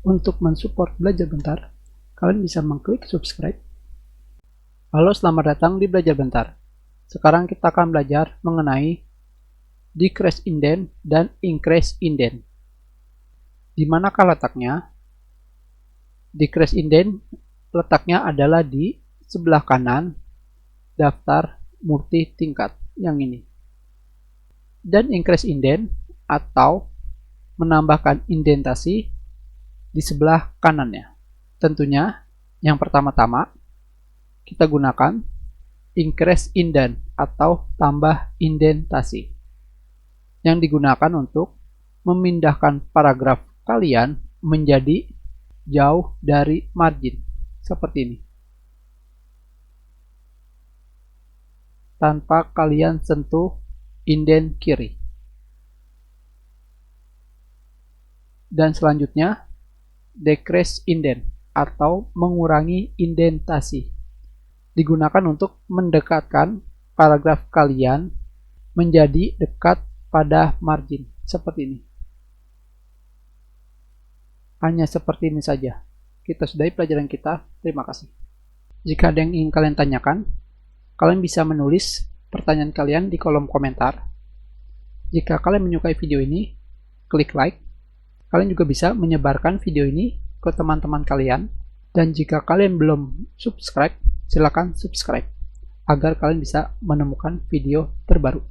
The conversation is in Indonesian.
Untuk mensupport Belajar Bentar, kalian bisa mengklik subscribe. Halo, selamat datang di Belajar Bentar. Sekarang kita akan belajar mengenai decrease indent dan increase indent. Di manakah letaknya? Decrease indent letaknya adalah di sebelah kanan daftar multi tingkat yang ini. Dan increase indent atau menambahkan indentasi di sebelah kanannya. Tentunya yang pertama-tama kita gunakan increase indent atau tambah indentasi yang digunakan untuk memindahkan paragraf kalian menjadi jauh dari margin seperti ini tanpa kalian sentuh indent kiri. Dan selanjutnya decrease indent atau mengurangi indentasi digunakan untuk mendekatkan paragraf kalian menjadi dekat pada margin seperti ini. Hanya seperti ini saja. Kita sudahi pelajaran kita. Terima kasih. Jika ada yang ingin kalian tanyakan, kalian bisa menulis pertanyaan kalian di kolom komentar. Jika kalian menyukai video ini, klik like. Kalian juga bisa menyebarkan video ini ke teman-teman kalian. Dan jika kalian belum subscribe, silakan subscribe agar kalian bisa menemukan video terbaru.